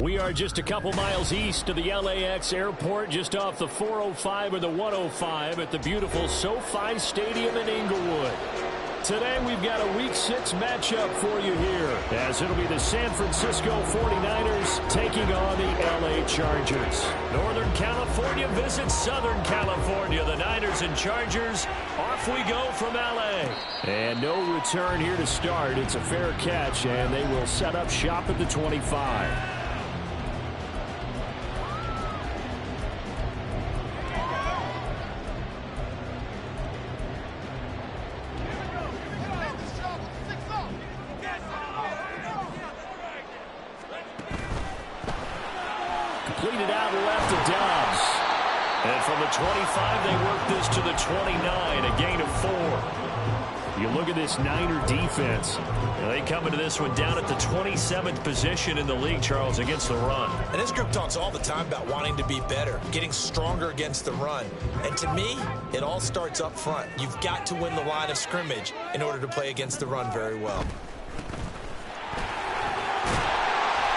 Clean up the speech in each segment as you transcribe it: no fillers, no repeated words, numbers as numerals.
We are just a couple miles east of the LAX airport, just off the 405 or the 105 at the beautiful SoFi Stadium in Inglewood. Today we've got a Week 6 matchup for you here, as it'll be the San Francisco 49ers taking on the LA Chargers. Northern California visits Southern California. The Niners and Chargers, off we go from LA. And no return here to start. It's a fair catch, and they will set up shop at the 25. Completed out left to Dobbs. And from the 25, they work this to the 29, a gain of 4. You look at this Niner defense. They come into this one down at the 27th position in the league, Charles, against the run. And this group talks all the time about wanting to be better, getting stronger against the run. And to me, it all starts up front. You've got to win the line of scrimmage in order to play against the run very well.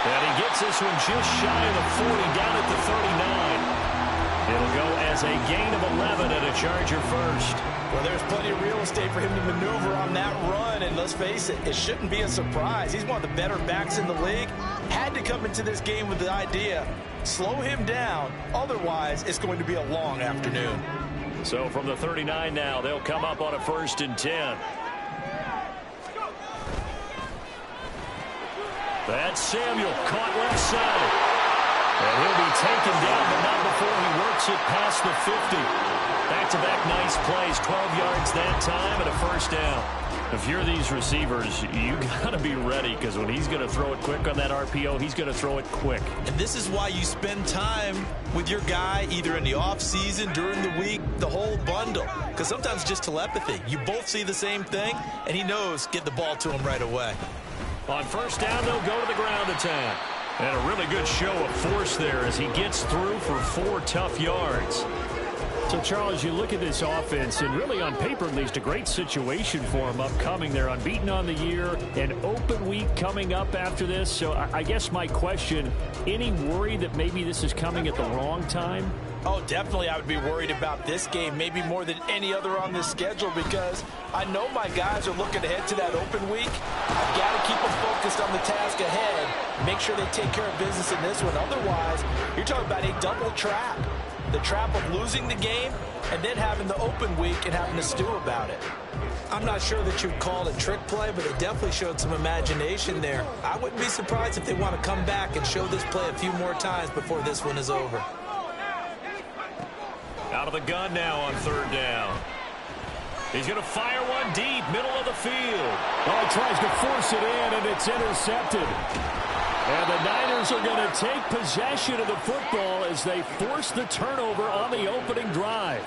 And he gets this one just shy of the 40, down at the 39. It'll go as a gain of 11 and a Charger first. Well, there's plenty of real estate for him to maneuver on that run, and let's face it, it shouldn't be a surprise. He's one of the better backs in the league. Had to come into this game with the idea, slow him down, otherwise it's going to be a long afternoon. So from the 39 now, they'll come up on a 1st and 10. That's Samuel, caught left side. And he'll be taken down, but not before he works it past the 50. Back-to-back nice plays, 12 yards that time and a 1st down. If you're these receivers, you got to be ready, because when he's going to throw it quick on that RPO, he's going to throw it quick. And this is why you spend time with your guy either in the offseason, during the week, the whole bundle. Because sometimes it's just telepathy. You both see the same thing, and he knows get the ball to him right away. On 1st down, they'll go to the ground attack. And a really good show of force there as he gets through for 4 tough yards. So, Charles, you look at this offense, and really on paper at least, a great situation for them upcoming. They're unbeaten on the year, an open week coming up after this. So I guess my question, any worry that maybe this is coming at the wrong time? Oh, definitely I would be worried about this game, maybe more than any other on this schedule, because I know my guys are looking ahead to that open week. I've got to keep them focused on the task ahead, make sure they take care of business in this one. Otherwise, you're talking about a double trap. The trap of losing the game and then having the open week and having to stew about it. I'm not sure that you'd call it a trick play, but it definitely showed some imagination there. I wouldn't be surprised if they want to come back and show this play a few more times before this one is over. Out of the gun now on 3rd down. He's going to fire one deep, middle of the field. Oh, he tries to force it in, and it's intercepted. And the Niners are going to take possession of the football as they force the turnover on the opening drive.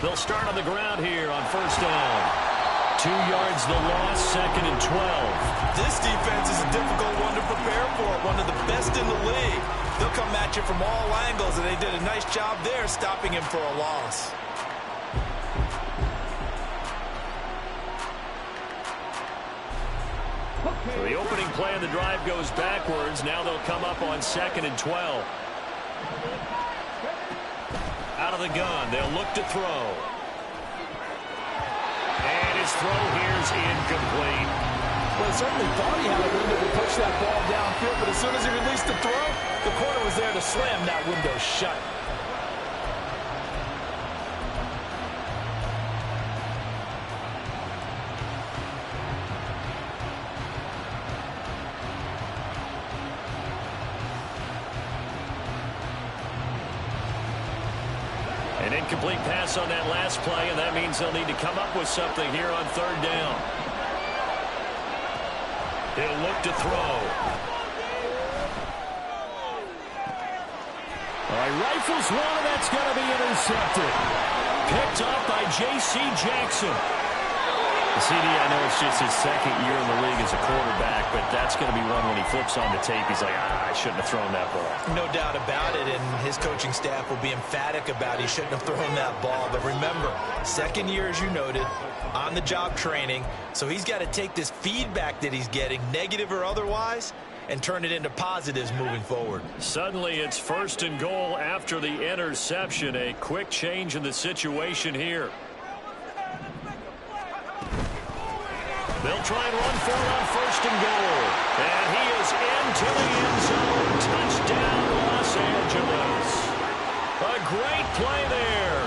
They'll start on the ground here on 1st down. 2 yards the loss, 2nd and 12. This defense is a difficult one to prepare for, one of the best in the league. They'll come at you from all angles, and they did a nice job there stopping him for a loss. So the opening play of the drive goes backwards. Now they'll come up on 2nd and 12. Out of the gun, they'll look to throw. And his throw here's incomplete. Well, he certainly thought he had a window to push that ball downfield, but as soon as he released the throw, the corner was there to slam that window shut. An incomplete pass on that last play, and that means they'll need to come up with something here on 3rd down. He'll look to throw. He rifles one, and that's going to be intercepted. Picked up by J.C. Jackson. The CD, I know it's just his second year in the league as a quarterback, but that's going to be one when he flips on the tape. He's like, I shouldn't have thrown that ball. No doubt about it, and his coaching staff will be emphatic about he shouldn't have thrown that ball. But remember, second year, as you noted, on-the-job training, so he's got to take this feedback that he's getting, negative or otherwise, and turn it into positives moving forward. Suddenly it's 1st and goal after the interception. A quick change in the situation here. They'll try and run for it on 1st and goal. And he is into the end zone. Touchdown, Los Angeles. A great play there.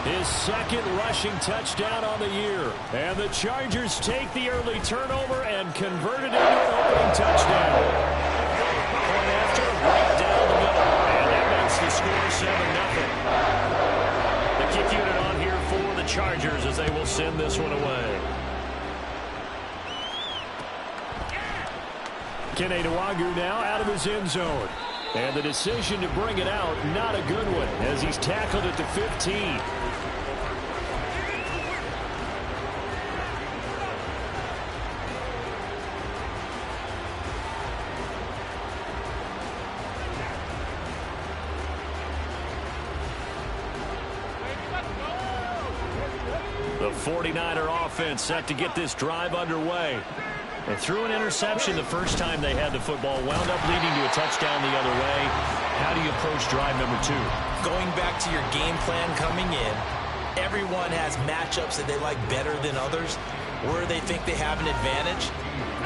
His second rushing touchdown on the year. And the Chargers take the early turnover and convert it into an opening touchdown. Point after, right down the middle. And that makes the score 7-0. The kick unit on here for the Chargers as they will send this one away. Kene Nwangwu now out of his end zone. And the decision to bring it out, not a good one, as he's tackled at the 15. The 49er offense set to get this drive underway. They threw an interception the first time they had the football, wound up leading to a touchdown the other way. How do you approach drive number 2? Going back to your game plan coming in, everyone has matchups that they like better than others. Where they think they have an advantage,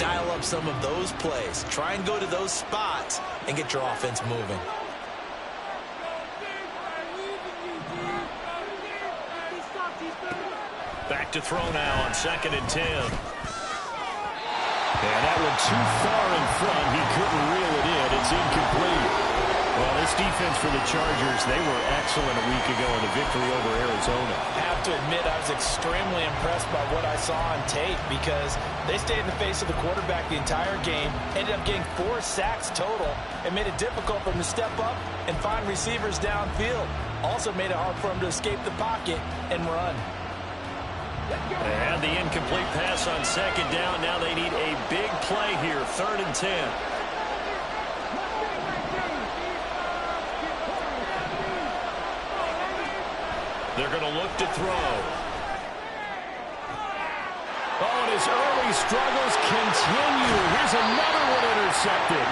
dial up some of those plays. Try and go to those spots and get your offense moving. Back to throw now on 2nd and 10. And that one too far in front. He couldn't reel it in. It's incomplete. Well, this defense for the Chargers, they were excellent a week ago in the victory over Arizona. I have to admit, I was extremely impressed by what I saw on tape because they stayed in the face of the quarterback the entire game, ended up getting 4 sacks total, and made it difficult for him to step up and find receivers downfield. Also made it hard for him to escape the pocket and run. And the incomplete pass on 2nd down. Now they need a big play here. 3rd and 10. They're going to look to throw. Oh, and his early struggles continue. Here's another one intercepted.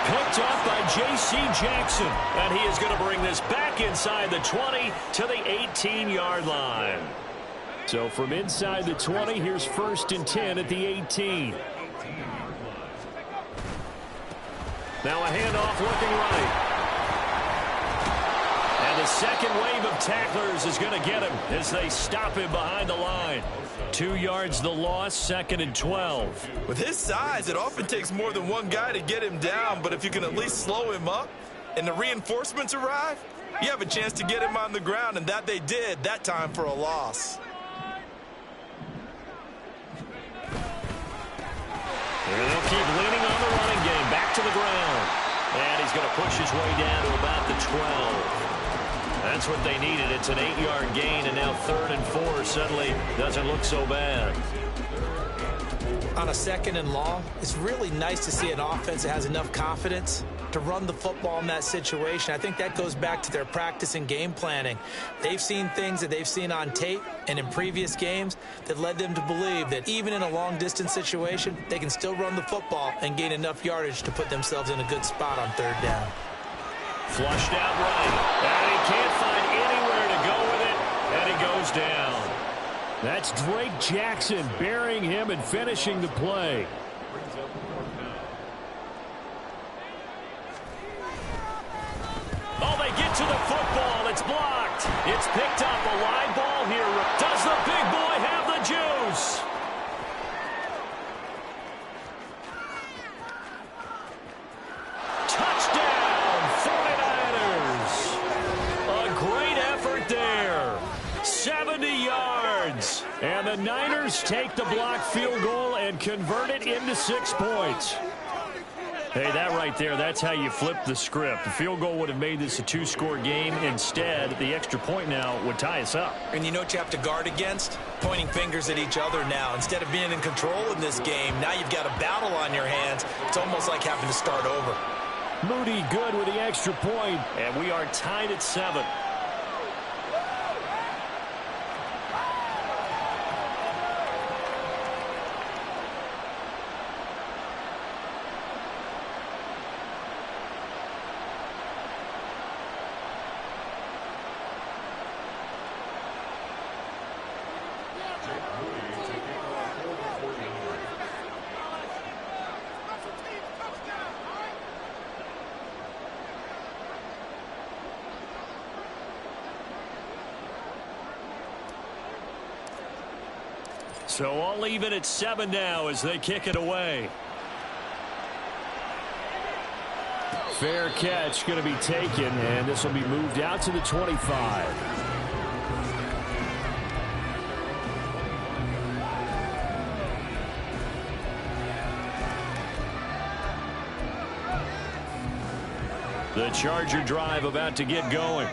Picked up by J.C. Jackson. And he is going to bring this back inside the 20 to the 18-yard line. So from inside the 20, here's 1st and 10 at the 18. Now a handoff looking right. And the second wave of tacklers is going to get him as they stop him behind the line. 2 yards the loss, 2nd and 12. With his size, it often takes more than one guy to get him down, but if you can at least slow him up and the reinforcements arrive, you have a chance to get him on the ground, and that they did that time for a loss. And they'll keep leaning on the running game. Back to the ground. And he's going to push his way down to about the 12. That's what they needed. It's an 8-yard gain, and now 3rd and 4 suddenly doesn't look so bad. On a 2nd and long, it's really nice to see an offense that has enough confidence to run the football in that situation. I think that goes back to their practice and game planning. They've seen things that they've seen on tape and in previous games that led them to believe that even in a long-distance situation, they can still run the football and gain enough yardage to put themselves in a good spot on 3rd down. Flushed out right. And he can't find anywhere to go with it, and he goes down. That's Drake Jackson burying him and finishing the play. Oh, they get to the football. It's blocked. It's picked up. A live ball here. Does the big boy have the juice? Touchdown, 49ers. A great effort there. 70 yards. And the Niners take the blocked field goal and convert it into 6 points. Hey, that right there, that's how you flip the script. The field goal would have made this a two-score game. Instead, the extra point now would tie us up. And you know what you have to guard against? Pointing fingers at each other now. Instead of being in control in this game, now you've got a battle on your hands. It's almost like having to start over. Moody good with the extra point, and we are tied at 7. So all even at 7 now as they kick it away. Fair catch going to be taken, and this will be moved out to the 25. The Charger drive about to get going.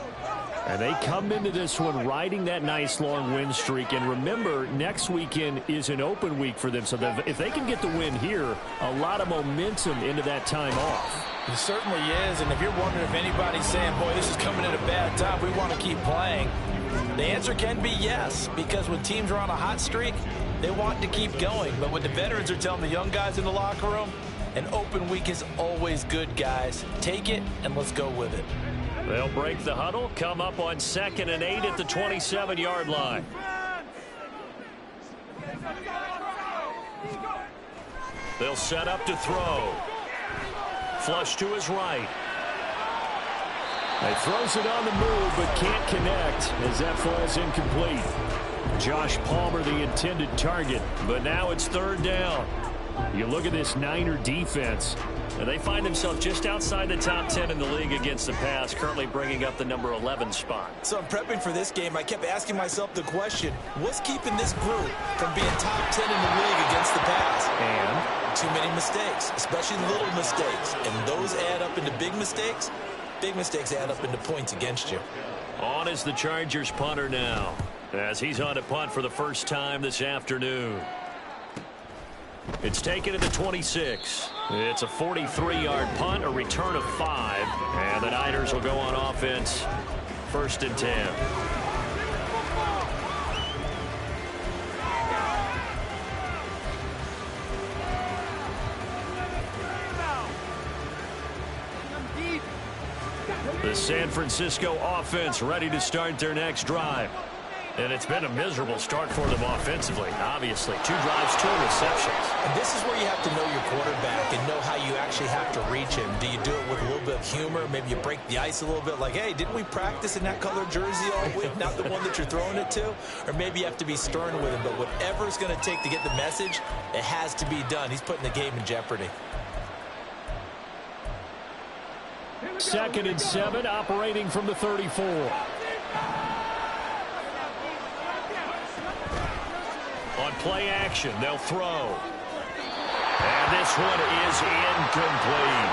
And they come into this one riding that nice long win streak. And remember, next weekend is an open week for them. So if they can get the win here, a lot of momentum into that time off. It certainly is. And if you're wondering if anybody's saying, boy, this is coming at a bad time, we want to keep playing, the answer can be yes. Because when teams are on a hot streak, they want to keep going. But what the veterans are telling the young guys in the locker room, an open week is always good, guys. Take it and let's go with it. They'll break the huddle, come up on 2nd and 8 at the 27-yard line. They'll set up to throw. Flush to his right. He throws it on the move but can't connect as that falls incomplete. Josh Palmer the intended target, but now it's 3rd down. You look at this Niner defense. And they find themselves just outside the top 10 in the league against the pass, currently bringing up the number 11 spot. So I'm prepping for this game. I kept asking myself the question, what's keeping this group from being top 10 in the league against the pass? And too many mistakes, especially little mistakes. And those add up into big mistakes. Big mistakes add up into points against you. On is the Chargers punter now, as he's on to punt for the first time this afternoon. It's taken to the 26. It's a 43-yard punt, a return of 5. And the Niners will go on offense. 1st and 10. The San Francisco offense ready to start their next drive. And it's been a miserable start for them offensively, obviously. 2 drives, 2 interceptions. And this is where you have to know your quarterback and know how you actually have to reach him. Do you do it with a little bit of humor? Maybe you break the ice a little bit like, hey, didn't we practice in that color jersey all week? Not the one that you're throwing it to? Or maybe you have to be stern with him. But whatever it's going to take to get the message, it has to be done. He's putting the game in jeopardy. 2nd and 7, operating from the 34. On play action, they'll throw. And this one is incomplete.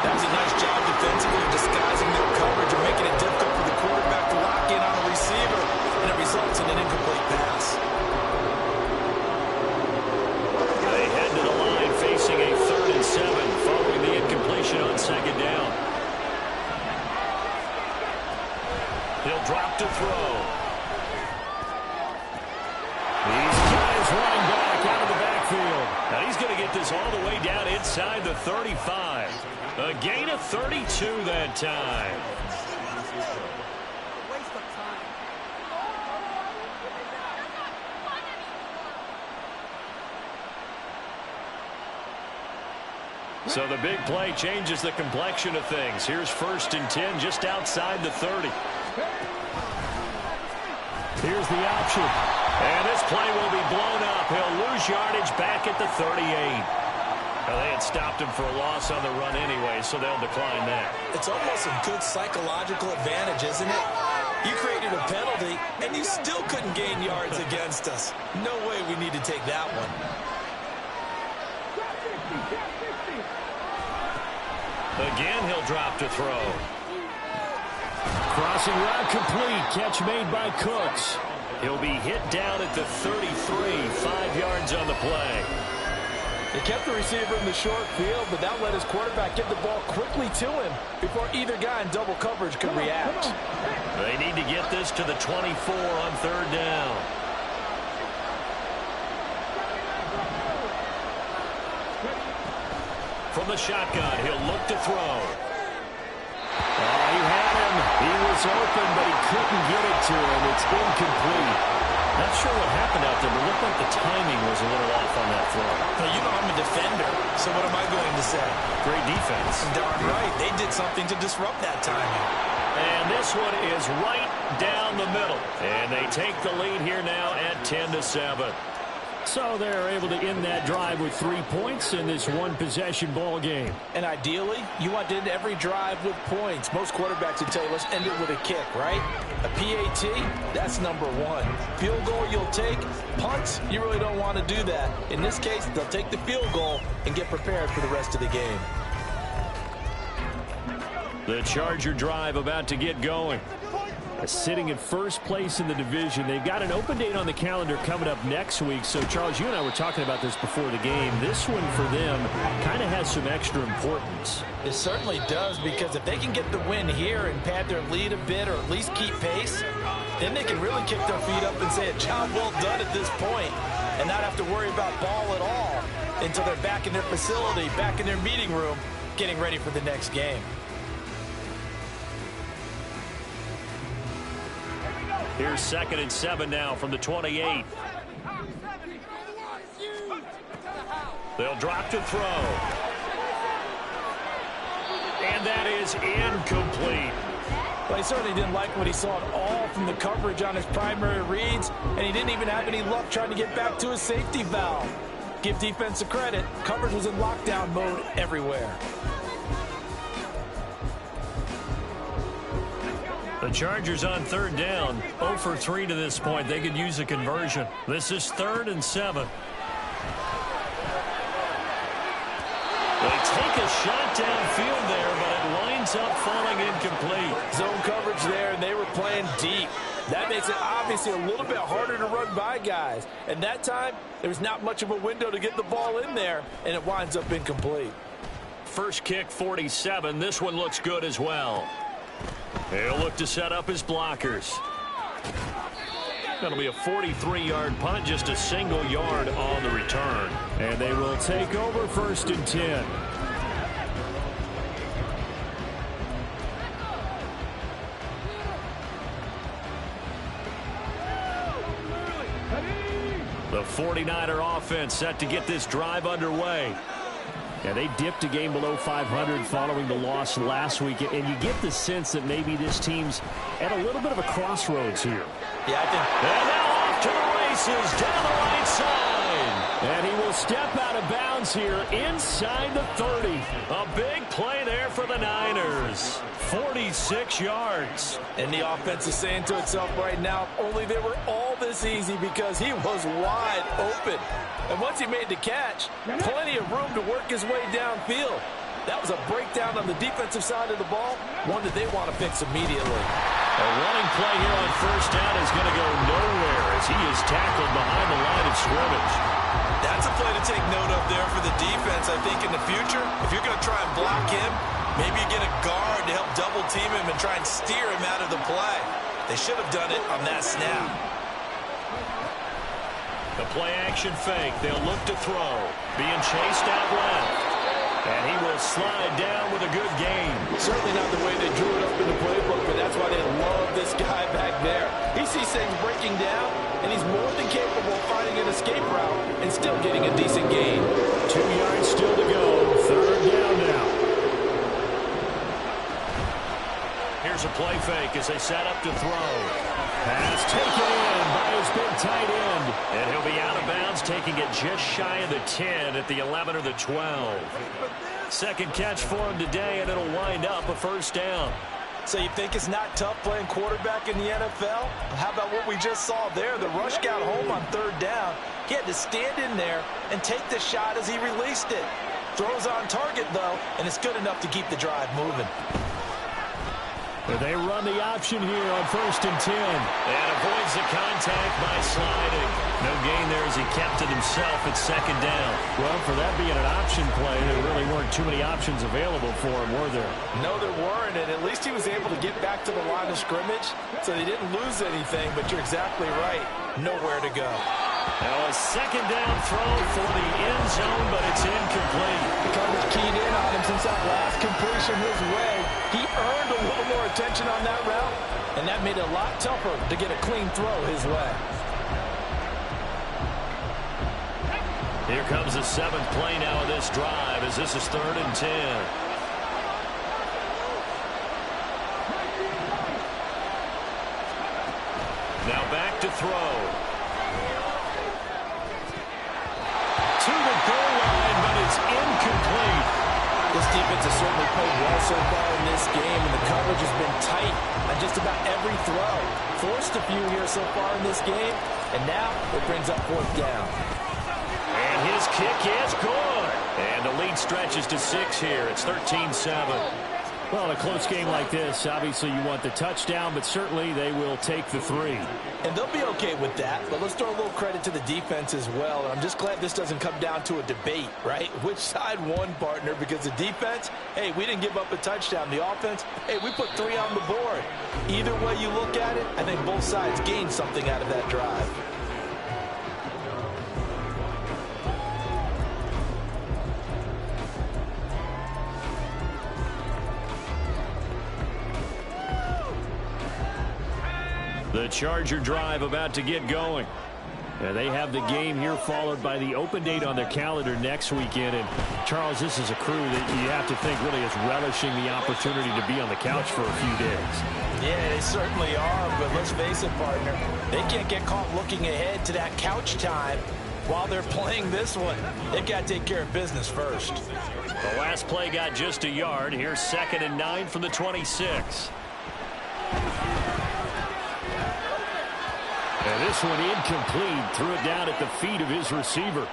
That was a nice job defensively of disguising their coverage and making it difficult for the quarterback to lock in on a receiver. And it results in an incomplete pass. They head to the line facing a 3rd and 7 following the incompletion on 2nd down. He'll drop to throw. These guys running back out of the backfield. Now he's going to get this all the way down inside the 35. A gain of 32 that time. So the big play changes the complexion of things. Here's 1st and 10 just outside the 30. Here's the option. And this play will be blown up. He'll lose yardage back at the 38. Well, they had stopped him for a loss on the run anyway, so they'll decline that. It's almost a good psychological advantage, isn't it? You created a penalty, and you still couldn't gain yards against us. No way we need to take that one. Again, he'll drop to throw. Crossing route complete. Catch made by Cooks. He'll be hit down at the 33. 5 yards on the play. They kept the receiver in the short field, but that let his quarterback get the ball quickly to him before either guy in double coverage could react. They need to get this to the 24 on 3rd down. From the shotgun, he'll look to throw. Oh, he had him. He was open, but he couldn't get it to him. It's incomplete. Not sure what happened out there, but it looked like the timing was a little off on that throw. Now, you know I'm a defender, so what am I going to say? Great defense. Darn right. They did something to disrupt that timing. And this one is right down the middle. And they take the lead here now at 10-7. So they're able to end that drive with 3 points in this one-possession ball game. And ideally, you want to end every drive with points. Most quarterbacks would tell you, let's end it with a kick, right? A PAT, that's number 1. Field goal you'll take. Punts, you really don't want to do that. In this case, they'll take the field goal and get prepared for the rest of the game. The Charger drive about to get going. Sitting in first place in the division. They've got an open date on the calendar coming up next week. So, Charles, you and I were talking about this before the game. This one for them kind of has some extra importance. It certainly does, because if they can get the win here and pad their lead a bit or at least keep pace, then they can really kick their feet up and say a job well done at this point and not have to worry about ball at all until they're back in their facility, back in their meeting room, getting ready for the next game. Here's 2nd and 7 now from the 28. They'll drop to throw. And that is incomplete. Well, he certainly didn't like what he saw at all from the coverage on his primary reads, and he didn't even have any luck trying to get back to his safety valve. Give defense a credit. Coverage was in lockdown mode everywhere. The Chargers on 3rd down, 0 for 3 to this point. They could use a conversion. This is 3rd and 7. They take a shot downfield there, but it winds up falling incomplete. Zone coverage there, and they were playing deep. That makes it obviously a little bit harder to run by guys. And that time, there was not much of a window to get the ball in there, and it winds up incomplete. First kick, 47. This one looks good as well. He'll look to set up his blockers. That'll be a 43-yard punt, just a single yard on the return. And they will take over 1st and 10. The 49er offense set to get this drive underway. Yeah, they dipped a game below 500 following the loss last week, and you get the sense that maybe this team's at a little bit of a crossroads here. Yeah, I think. And now off to the races down the right side. And he will step out of bounds here inside the 30. A big play there for the Niners. 46 yards. And the offense is saying to itself right now, only they were all this easy because he was wide open. And once he made the catch, plenty of room to work his way downfield. That was a breakdown on the defensive side of the ball, one that they want to fix immediately. A running play here on 1st down is going to go nowhere as he is tackled behind the line of scrimmage. That's a play to take note of there for the defense. I think in the future, if you're going to try and block him, maybe you get a guard to help double team him and try and steer him out of the play. They should have done it on that snap. The play-action fake. They'll look to throw. Being chased out left. And he will slide down with a good gain. Certainly not the way they drew it up in the playbook, but that's why they love this guy back there. He sees things breaking down, and he's more than capable of finding an escape route and still getting a decent gain. 2 yards still to go. 3rd down now. Here's a play fake as they set up to throw. Pass taken in by his big tight end. And he'll be out of bounds, taking it just shy of the 10 at the 11 or the 12. Second catch for him today, and it'll wind up a 1st down. So you think it's not tough playing quarterback in the NFL? How about what we just saw there? The rush got home on 3rd down. He had to stand in there and take the shot as he released it. Throws on target, though, and it's good enough to keep the drive moving. They run the option here on 1st and 10. And avoids the contact by sliding. No gain there as he kept it himself at 2nd down. Well, for that being an option play, there really weren't too many options available for him, were there? No, there weren't, and at least he was able to get back to the line of scrimmage, so they didn't lose anything, but you're exactly right. Nowhere to go. Now a 2nd down throw for the end zone, but it's incomplete. The coverage keyed in on him since that last completion his way. He earned a little more attention on that route, and that made it a lot tougher to get a clean throw his way. Here comes the 7th play now of this drive as this is 3rd and 10. Now back to throw. To the goal line, but it's incomplete. This defense has certainly played well so far in this game, and the coverage has been tight on just about every throw. Forced a few here so far in this game, and now it brings up 4th down. And his kick is good. And the lead stretches to 6 here. It's 13-7. Well, in a close game like this, obviously you want the touchdown, but certainly they will take the 3. And they'll be okay with that, but let's throw a little credit to the defense as well. And I'm just glad this doesn't come down to a debate, right? Which side won, partner? Because the defense, hey, we didn't give up a touchdown. The offense, hey, we put 3 on the board. Either way you look at it, I think both sides gained something out of that drive. The Charger drive about to get going. They have the game here followed by the open date on their calendar next weekend. And, Charles, this is a crew that you have to think really is relishing the opportunity to be on the couch for a few days. Yeah, they certainly are, but let's face it, partner. They can't get caught looking ahead to that couch time while they're playing this one. They've got to take care of business first. The last play got just a yard. Here's 2nd and 9 from the 26. And this one incomplete. Threw it down at the feet of his receiver.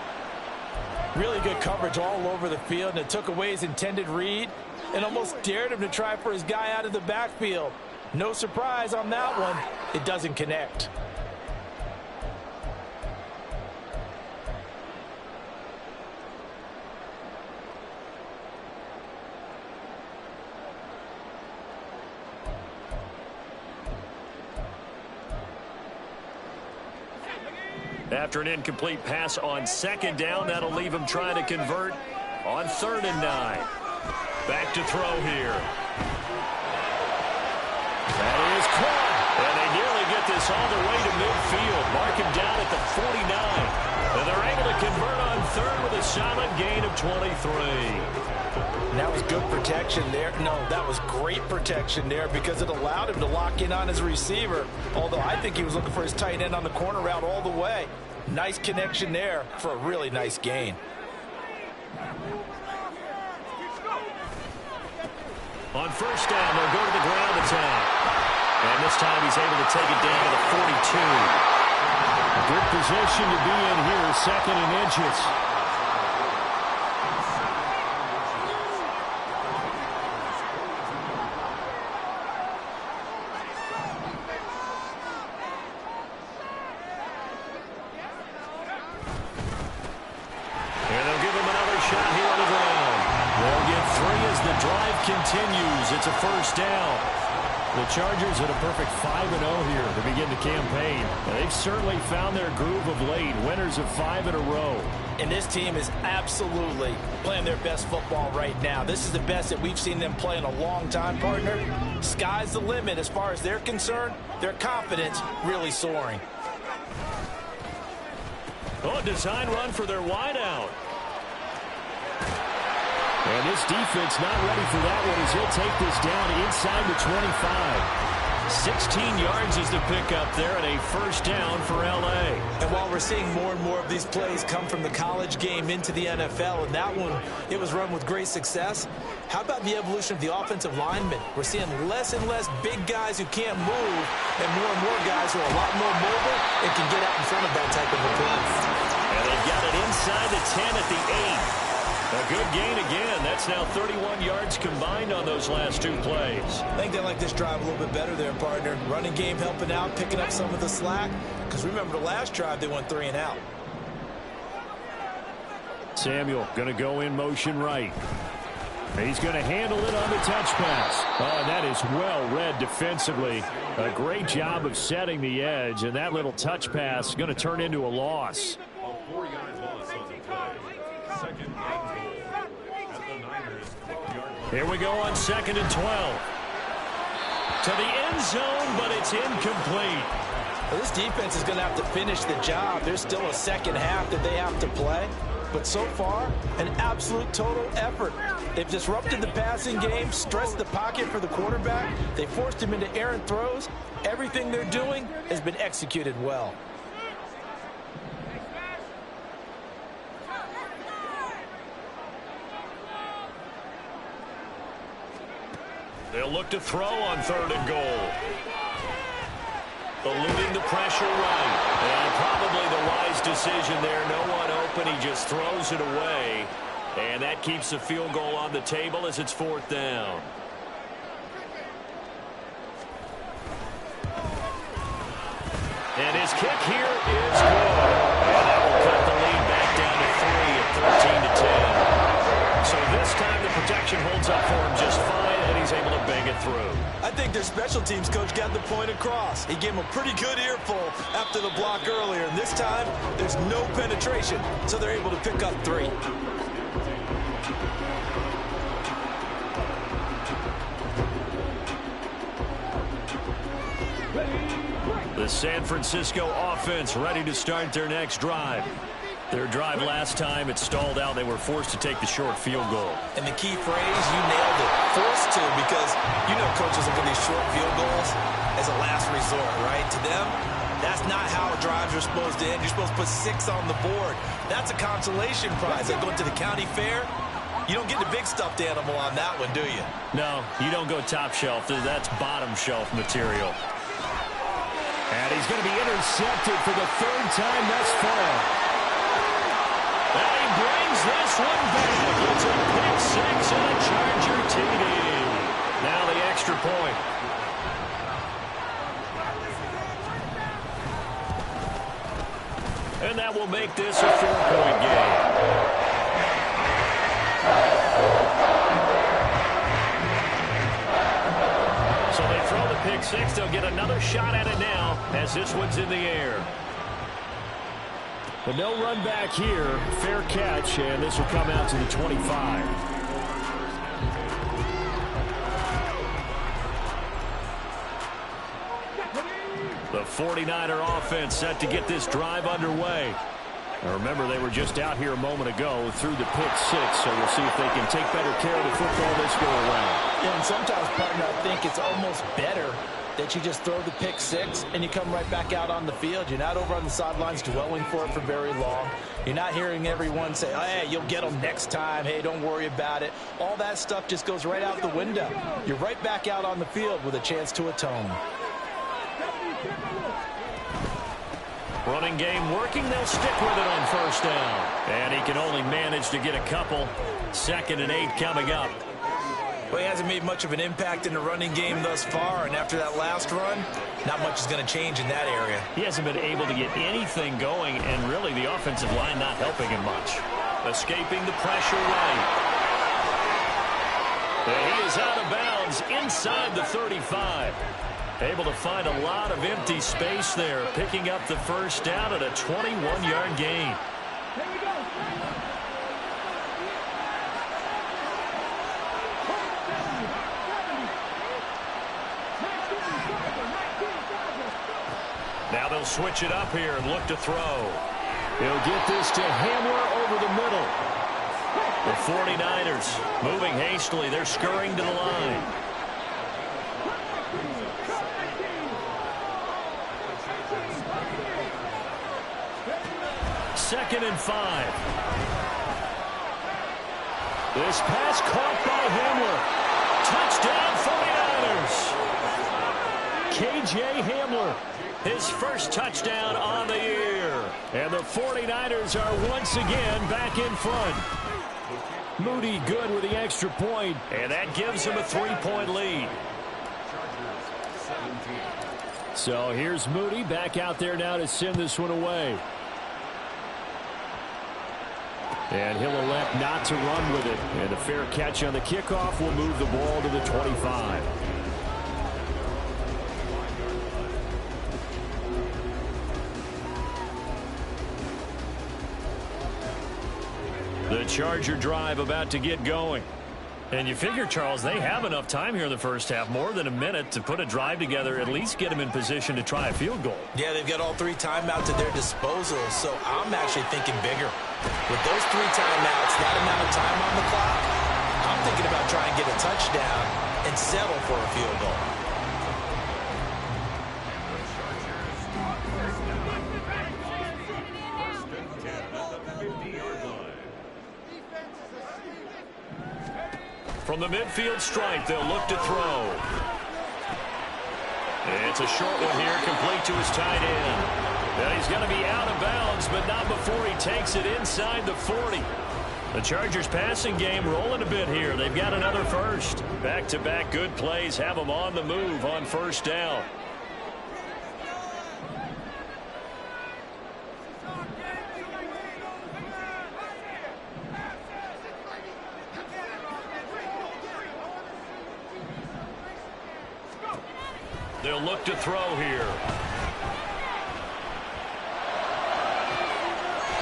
Really good coverage all over the field, and it took away his intended read and almost dared him to try for his guy out of the backfield. No surprise on that one. It doesn't connect. After an incomplete pass on 2nd down, that'll leave him trying to convert on 3rd and 9. Back to throw here. That is caught. And they nearly get this all the way to midfield. Mark him down at the 49. And they're able to convert on 3rd with a solid gain of 23. That was good protection there. No, that was great protection there because it allowed him to lock in on his receiver. Although I think he was looking for his tight end on the corner route all the way. Nice connection there for a really nice gain. On 1st down, they'll go to the ground attack. And this time he's able to take it down to the 42. Good position to be in here, 2nd and inches. Continues. It's a 1st down. The Chargers at a perfect 5-0 here to begin the campaign. They've certainly found their groove of late. Winners of 5 in a row. And this team is absolutely playing their best football right now. This is the best that we've seen them play in a long time, partner. Sky's the limit as far as they're concerned. Their confidence really soaring. Oh, design run for their wideout. And this defense not ready for that one as he'll take this down inside the 25. 16 yards is the pickup there and a 1st down for L.A. And while we're seeing more and more of these plays come from the college game into the NFL, and that one, it was run with great success, how about the evolution of the offensive linemen? We're seeing less and less big guys who can't move and more guys who are a lot more mobile and can get out in front of that type of a play. And they've got it inside the 10 at the 8. A good gain again. That's now 31 yards combined on those last two plays. I think they like this drive a little bit better there, partner. Running game helping out, picking up some of the slack. Because remember, the last drive, they went 3 and out. Samuel going to go in motion right. He's going to handle it on the touch pass. Oh, and that is well read defensively. A great job of setting the edge, and that little touch pass is going to turn into a loss. Here we go on 2nd and 12. To the end zone, but it's incomplete. Well, this defense is going to have to finish the job. There's still a second half that they have to play. But so far, an absolute total effort. They've disrupted the passing game, stressed the pocket for the quarterback. They forced him into errant throws. Everything they're doing has been executed well. They'll look to throw on 3rd and goal. Eluding the pressure right. And probably the wise decision there. No one open. He just throws it away. And that keeps the field goal on the table as it's 4th down. And his kick here is good. And that will cut the lead back down to 3 at 13-10. So this time the protection holds up for him just fine, and he's able to bang it through. I think their special teams coach got the point across. He gave him a pretty good earful after the block earlier. And this time, there's no penetration, so they're able to pick up 3. The San Francisco offense ready to start their next drive. Their drive last time, it stalled out. They were forced to take the short field goal. And the key phrase, you nailed it, forced to, because you know coaches look at these short field goals as a last resort, right? To them, that's not how drives are supposed to end. You're supposed to put 6 on the board. That's a consolation prize. Like going to the county fair, you don't get the big stuffed animal on that one, do you? No, you don't go top shelf. That's bottom shelf material. And he's going to be intercepted for the 3rd time thus far. And he brings this one back. It's a pick 6 and a Charger TD. Now the extra point. And that will make this a 4-point game. So they throw the pick 6. They'll get another shot at it now as this one's in the air. But no run back here. Fair catch, and this will come out to the 25. The 49er offense set to get this drive underway. Now remember, they were just out here a moment ago through the pick 6, so we'll see if they can take better care of the football this go around. Yeah, and sometimes, partner, I think it's almost better that you just throw the pick 6 and you come right back out on the field. You're not over on the sidelines dwelling for it for very long. You're not hearing everyone say, oh, hey, you'll get them next time. Hey, don't worry about it. All that stuff just goes right out the window. You're right back out on the field with a chance to atone. Running game working. They'll stick with it on 1st down. And he can only manage to get a couple. 2nd and 8 coming up. Well, he hasn't made much of an impact in the running game thus far, and after that last run, not much is going to change in that area. He hasn't been able to get anything going, and really the offensive line not helping him much. Escaping the pressure right. And he is out of bounds inside the 35. Able to find a lot of empty space there, picking up the 1st down at a 21-yard gain. Now they'll switch it up here and look to throw. He'll get this to Hamler over the middle. The 49ers moving hastily. They're scurrying to the line. Second and 5. This pass caught by Hamler. Touchdown 49ers. KJ Hamler. His first touchdown on the year. And the 49ers are once again back in front. Moody good with the extra point, and that gives him a 3-point lead. So here's Moody back out there now to send this one away. And he'll elect not to run with it. And a fair catch on the kickoff will move the ball to the 25. The Charger drive about to get going. And you figure, Charles, they have enough time here in the first half, more than a minute, to put a drive together, at least get them in position to try a field goal. Yeah, they've got all 3 timeouts at their disposal, so I'm actually thinking bigger. With those 3 timeouts, that amount of time on the clock, I'm thinking about trying to get a touchdown and settle for a field goal. From the midfield stripe, they'll look to throw. It's a short one here, complete to his tight end. Now he's going to be out of bounds, but not before he takes it inside the 40. The Chargers passing game rolling a bit here. They've got another first. Back-to-back good plays have them on the move on first down. They'll look to throw here.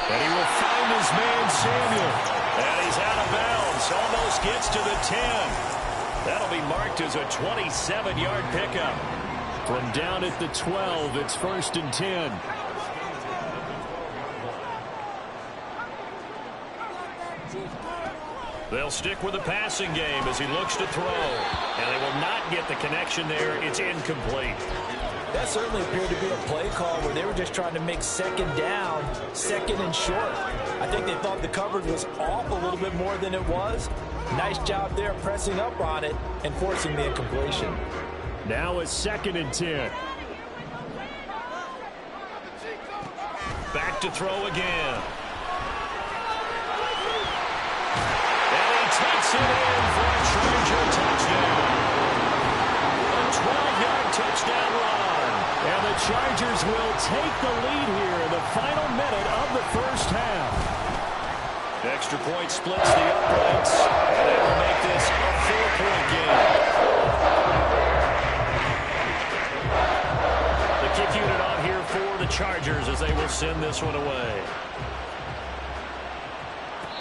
And he will find his man, Samuel. And he's out of bounds. Almost gets to the 10. That'll be marked as a 27-yard pickup. From down at the 12, it's 1st and 10. They'll stick with the passing game as he looks to throw. And they will not get the connection there. It's incomplete. That certainly appeared to be a play call where they were just trying to make second down, second and short. I think they thought the coverage was off a little bit more than it was. Nice job there pressing up on it and forcing the incompletion. Now it's 2nd and 10. Back to throw again. Takes it in for a Charger touchdown. A 12-yard touchdown run. And the Chargers will take the lead here in the final minute of the first half. Extra point splits the uprights. And they will make this a 4-point game. The kick unit on here for the Chargers as they will send this one away.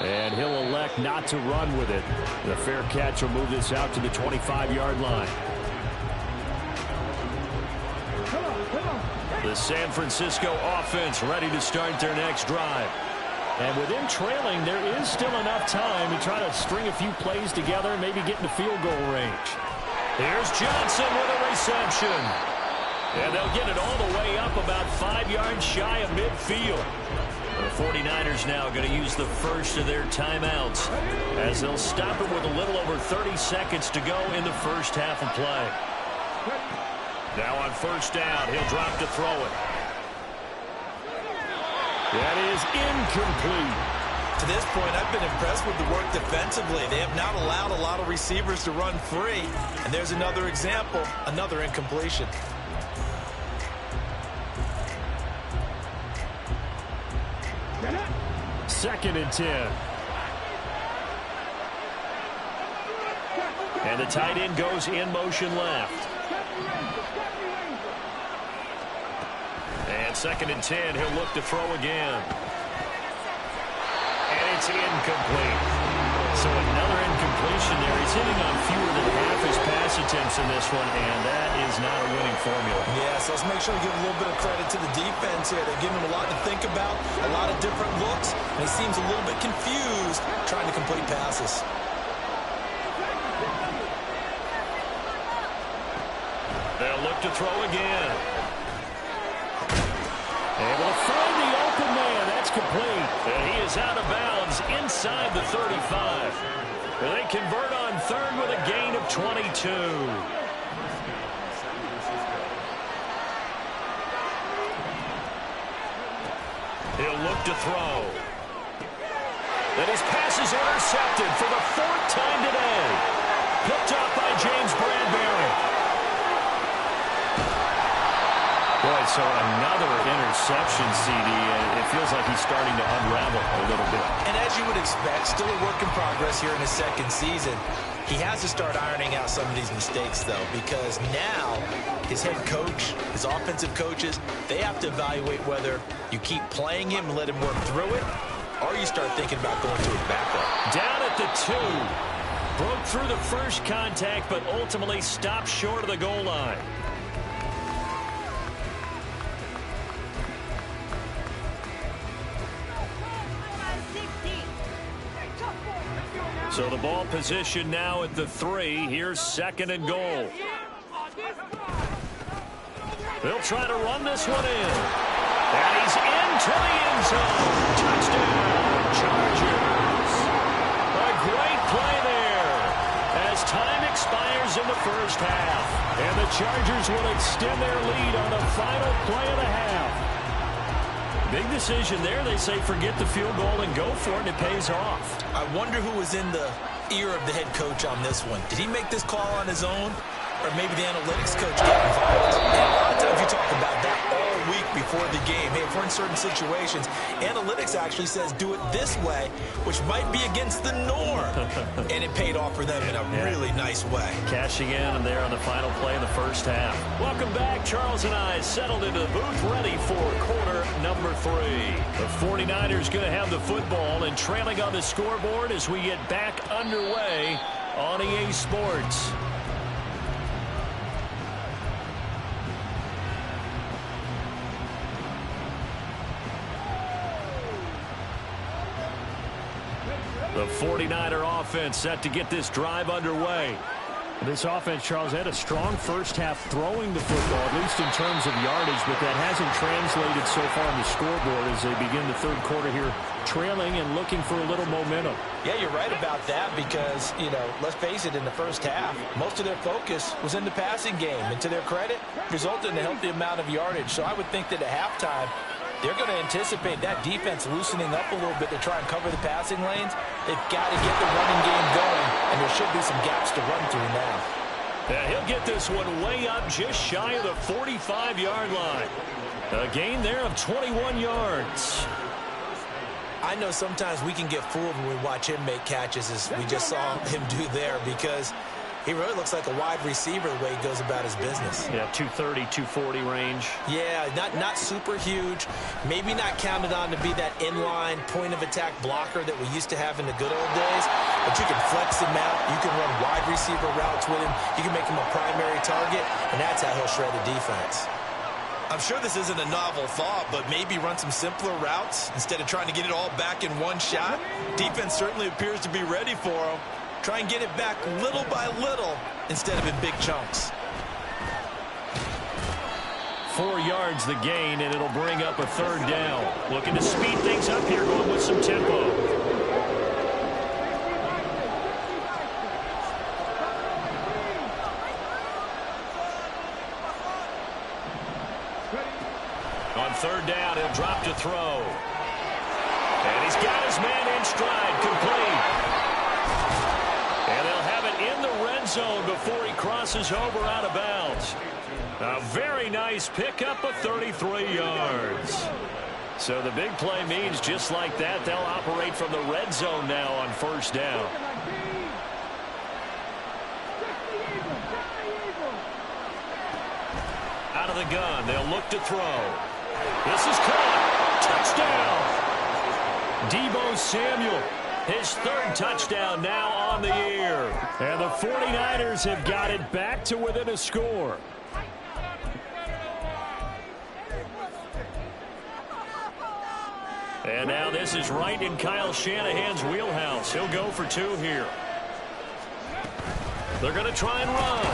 And he'll elect not to run with it. The fair catch will move this out to the 25-yard line. The San Francisco offense ready to start their next drive. And with them trailing, there is still enough time to try to string a few plays together and maybe get in the field goal range. Here's Johnson with a reception. And they'll get it all the way up about 5 yards shy of midfield. The 49ers now going to use the first of their timeouts as they'll stop it with a little over 30 seconds to go in the first half of play. Now on first down, he'll drop to throw it. That is incomplete. To this point, I've been impressed with the work defensively. They have not allowed a lot of receivers to run free. And there's another example, another incompletion. 2nd and 10. And the tight end goes in motion left. And 2nd and 10, he'll look to throw again. And it's incomplete. So another incompletion there. He's hitting on fewer than half his pass attempts in this one, and that is not a winning formula. Yeah, so let's make sure we give a little bit of credit to the defense here. They're giving him a lot to think about, a lot of different looks, and he seems a little bit confused trying to complete passes. They'll look to throw again. Able to find the open man. That's complete. And he is out of bounds inside the 35. And they convert on third with a gain of 22. He'll look to throw. And his pass is intercepted for the 4th time today. Picked up by James Bradbury. Boy, so another interception, CD. It feels like he's starting to unravel a little bit. And as you would expect, still a work in progress here in his 2nd season. He has to start ironing out some of these mistakes, though, because now his head coach, his offensive coaches, they have to evaluate whether you keep playing him and let him work through it, or you start thinking about going to his backup. Down at the 2. Broke through the first contact, but ultimately stopped short of the goal line. So the ball position now at the 3. Here's 2nd and goal. They'll try to run this one in. And he's into the end zone. Touchdown, Chargers. A great play there as time expires in the first half. And the Chargers will extend their lead on the final play of the half. Big decision there. They say forget the field goal and go for it, and it pays off. I wonder who was in the ear of the head coach on this one. Did he make this call on his own? Or maybe the analytics coach got involved? And a lot of times you talk about that all week before the game. Hey, if we're in certain situations, analytics actually says do it this way, which might be against the norm. And it paid off for them in a really nice way. Cashing in there on the final play of the first half. Welcome back. Charles and I settled into the booth ready for quarter number 3. The 49ers going to have the football and trailing on the scoreboard as we get back underway on EA Sports. The 49er offense set to get this drive underway. This offense, Charles, had a strong first half throwing the football, at least in terms of yardage, but that hasn't translated so far on the scoreboard as they begin the 3rd quarter here, trailing and looking for a little momentum. Yeah, you're right about that because, let's face it, in the first half, most of their focus was in the passing game. And to their credit, resulted in a healthy amount of yardage. So I would think that at halftime, they're going to anticipate that defense loosening up a little bit to try and cover the passing lanes. They've got to get the running game going, and there should be some gaps to run through now. Yeah, he'll get this one way up just shy of the 45-yard line. A gain there of 21 yards. I know sometimes we can get fooled when we watch him make catches, as we just saw him do there, because he really looks like a wide receiver the way he goes about his business. Yeah, 230, 240 range. Yeah, not super huge. Maybe not counted on to be that inline point-of-attack blocker that we used to have in the good old days. But you can flex him out. You can run wide receiver routes with him. You can make him a primary target, and that's how he'll shred a defense. I'm sure this isn't a novel thought, but maybe run some simpler routes instead of trying to get it all back in one shot. Defense certainly appears to be ready for him. Try and get it back little by little instead of in big chunks. 4 yards the gain, and it'll bring up a 3rd down. Looking to speed things up here, going with some tempo. On 3rd down, he'll drop to throw. And he's got his man in stride, complete. And they'll have it in the red zone before he crosses over out of bounds. A very nice pickup of 33 yards. So the big play means just like that, they'll operate from the red zone now on 1st down. Out of the gun, they'll look to throw. This is caught. Touchdown. Deebo Samuel. His 3rd touchdown now on the year. And the 49ers have got it back to within a score. And now this is right in Kyle Shanahan's wheelhouse. He'll go for 2 here. They're going to try and run.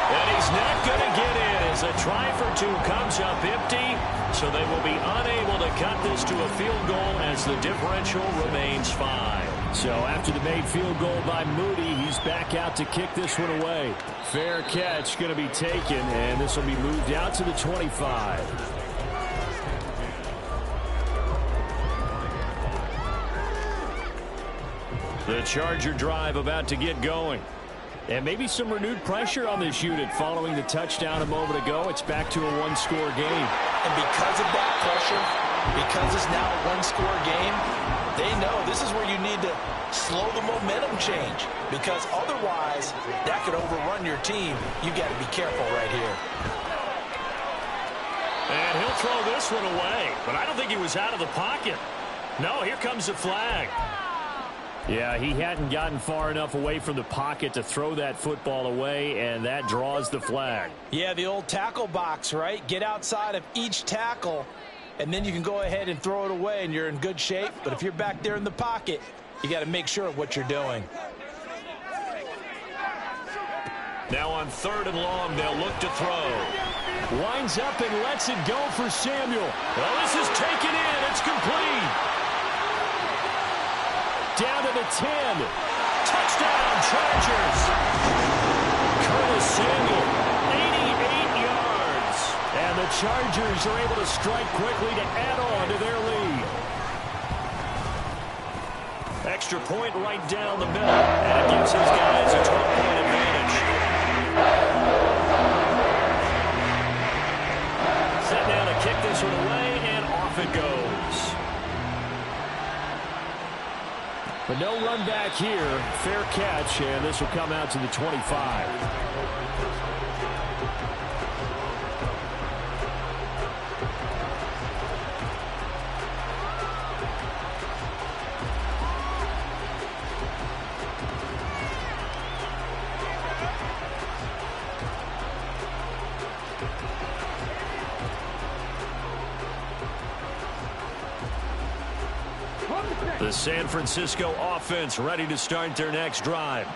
And he's not going to get in as a try for 2 comes up empty. So they will be unable to cut this to a field goal as the differential remains 5. So after the made field goal by Moody, he's back out to kick this one away. Fair catch going to be taken, and this will be moved out to the 25. The Charger drive about to get going. And maybe some renewed pressure on this unit following the touchdown a moment ago. It's back to a one-score game. And because of that pressure, because it's now a one-score game, they know this is where you need to slow the momentum change. Because otherwise, that could overrun your team. You got to be careful right here. And he'll throw this one away. But I don't think he was out of the pocket. No, here comes the flag. Yeah, he hadn't gotten far enough away from the pocket to throw that football away, and that draws the flag. Yeah, the old tackle box, right? Get outside of each tackle, and then you can go ahead and throw it away, and you're in good shape. But if you're back there in the pocket, you got to make sure of what you're doing. Now on 3rd and long, they'll look to throw. Winds up and lets it go for Samuel. Well, this is taken in. It's complete. Down to the 10. Touchdown, Chargers. Curtis Samuel, 88 yards. And the Chargers are able to strike quickly to add on to their lead. Extra point right down the middle. And it gives his guys a 12-point advantage. Set down to kick this one away, and off it goes. But no run back here. Fair catch, and this will come out to the 25. The San Francisco offense ready to start their next drive.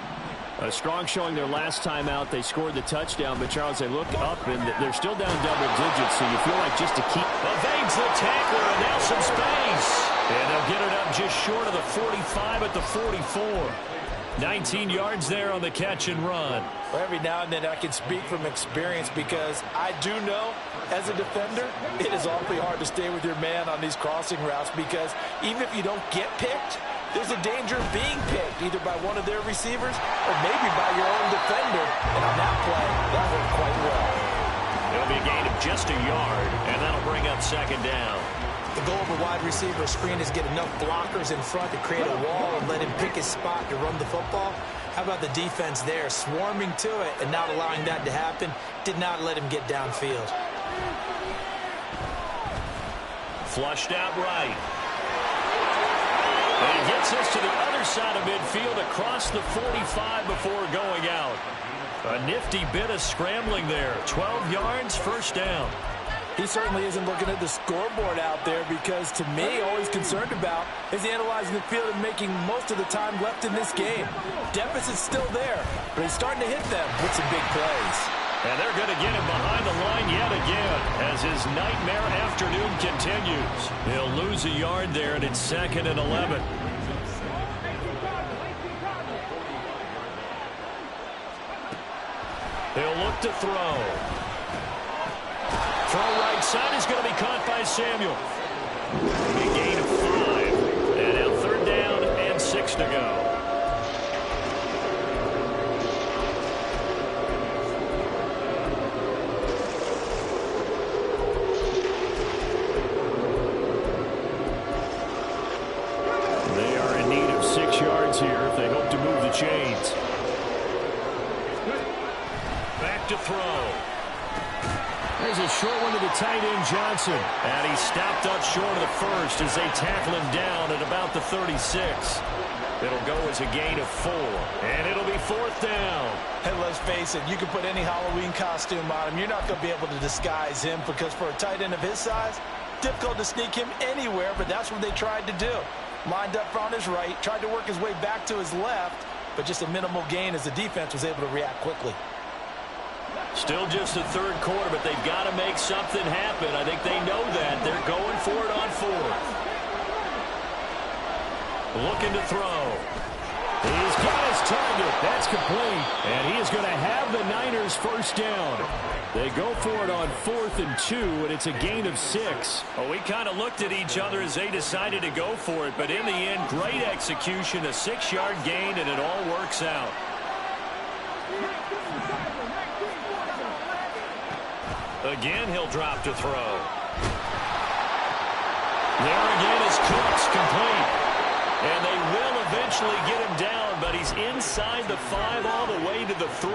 A strong showing their last time out. They scored the touchdown, but Charles, they look up and they're still down double digits, so you feel like just to keep... Evades the tackler, and now some space. And they'll get it up just short of the 45 at the 44. 19 yards there on the catch and run. Well, every now and then I can speak from experience because I do know as a defender it is awfully hard to stay with your man on these crossing routes because even if you don't get picked, there's a danger of being picked either by one of their receivers or maybe by your own defender. And on that play, that worked quite well. It'll be a gain of just a yard, and that'll bring up 2nd down. The goal of a wide receiver screen is get enough blockers in front to create a wall and let him pick his spot to run the football. How about the defense there, swarming to it and not allowing that to happen? Did not let him get downfield. Flushed out right. And he gets us to the other side of midfield across the 45 before going out. A nifty bit of scrambling there. 12 yards, 1st down. He certainly isn't looking at the scoreboard out there because, to me, all he's concerned about is analyzing the field and making most of the time left in this game. Deficit's still there, but he's starting to hit them with some big plays. And they're going to get him behind the line yet again as his nightmare afternoon continues. He'll lose a yard there, and it's 2nd and 11. He'll look to throw. Throw right side is going to be caught by Samuel. A gain of 5. And now 3rd down and 6 to go. They are in need of 6 yards here if they hope to move the chains. Back to throw. There's a short one to the tight end, Johnson. And he's stopped up short of the 1st as they tackle him down at about the 36. It'll go as a gain of 4. And it'll be 4th down. And let's face it, you can put any Halloween costume on him. You're not going to be able to disguise him because for a tight end of his size, difficult to sneak him anywhere, but that's what they tried to do. Lined up on his right, tried to work his way back to his left, but just a minimal gain as the defense was able to react quickly. Still just the 3rd quarter, but they've got to make something happen. I think they know that. They're going for it on 4th. Looking to throw. He's got his target. That's complete. And he is going to have the Niners first down. They go for it on 4th and 2, and it's a gain of 6. Well, we kind of looked at each other as they decided to go for it, but in the end, great execution, a 6-yard gain, and it all works out. Again, he'll drop to throw. There again is Cooks, complete. And they will eventually get him down, but he's inside the 5 all the way to the 3.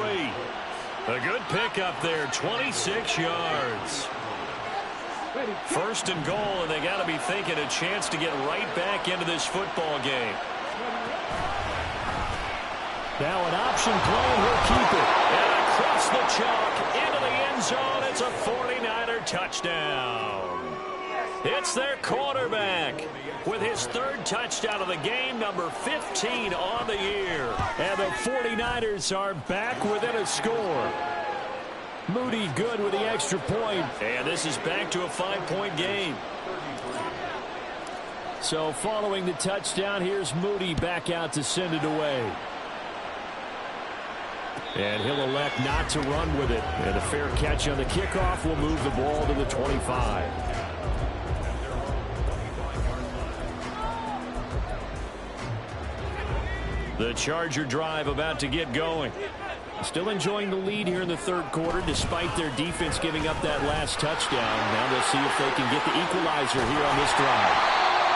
A good pickup there, 26 yards. First and goal, and they got to be thinking a chance to get right back into this football game. Now an option play, and he'll keep it. And across the chalk, into the end zone, it's a 49er touchdown. It's their quarterback with his 3rd touchdown of the game, number 15 on the year. And the 49ers are back within a score. Moody good with the extra point. And this is back to a 5-point game. So following the touchdown, here's Moody back out to send it away. And he'll elect not to run with it. And a fair catch on the kickoff will move the ball to the 25. The Charger drive about to get going. Still enjoying the lead here in the 3rd quarter despite their defense giving up that last touchdown. Now they'll see if they can get the equalizer here on this drive.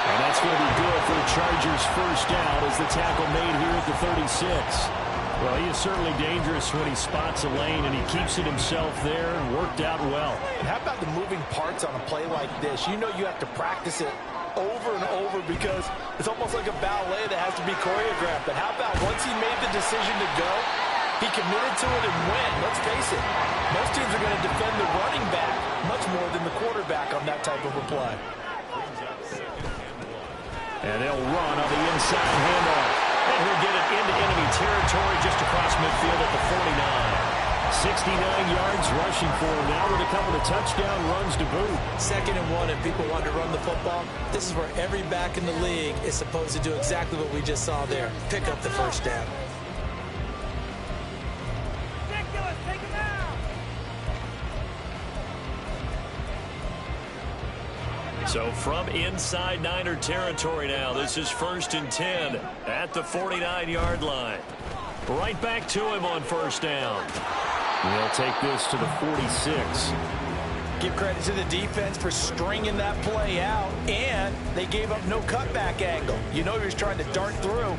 And that's going to be good for the Chargers' first down as the tackle made here at the 36. Well, he is certainly dangerous when he spots a lane, and he keeps it himself there and worked out well. And how about the moving parts on a play like this? You know you have to practice it over and over because it's almost like a ballet that has to be choreographed. But how about once he made the decision to go, he committed to it and went. Let's face it, most teams are going to defend the running back much more than the quarterback on that type of a play. And they'll run on the inside handoff. And he'll get it into enemy territory just across midfield at the 49. 69 yards rushing for him now with a couple of touchdown runs to boot. 2nd and 1 and people want to run the football. This is where every back in the league is supposed to do exactly what we just saw there. Pick up the first down. So from inside Niner territory now, this is 1st and 10 at the 49-yard line. Right back to him on first down. They'll take this to the 46. Give credit to the defense for stringing that play out, and they gave up no cutback angle. You know he was trying to dart through.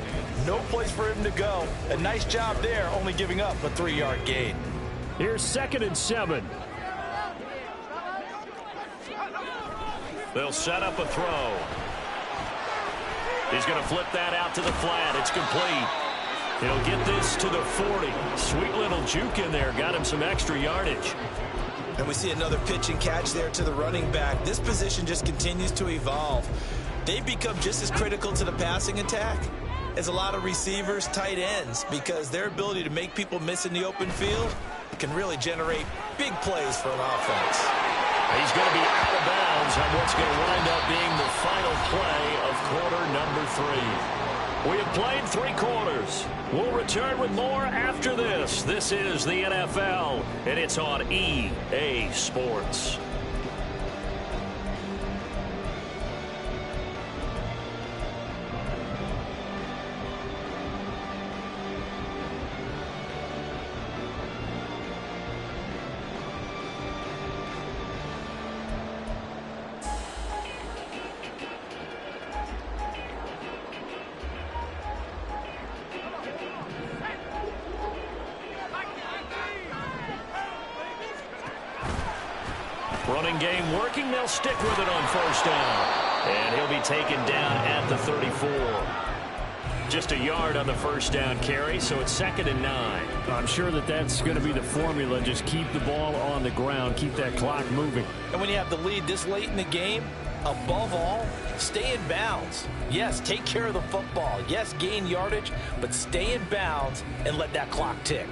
No place for him to go. A nice job there, only giving up a 3-yard gain. Here's 2nd and 7. They'll set up a throw. He's going to flip that out to the flat. It's complete. He'll get this to the 40. Sweet little juke in there. Got him some extra yardage. And we see another pitch and catch there to the running back. This position just continues to evolve. They've become just as critical to the passing attack as a lot of receivers, tight ends, because their ability to make people miss in the open field can really generate big plays for an offense. He's going to be out of bounds on what's going to wind up being the final play of quarter number 3. We have played 3 quarters. We'll return with more after this. This is the NFL, and it's on EA Sports. Running game working. They'll stick with it on first down. And he'll be taken down at the 34. Just a yard on the first down carry, so it's 2nd and 9. I'm sure that that's going to be the formula. Just keep the ball on the ground. Keep that clock moving. And when you have the lead this late in the game, above all, stay in bounds. Yes, take care of the football. Yes, gain yardage, but stay in bounds and let that clock tick.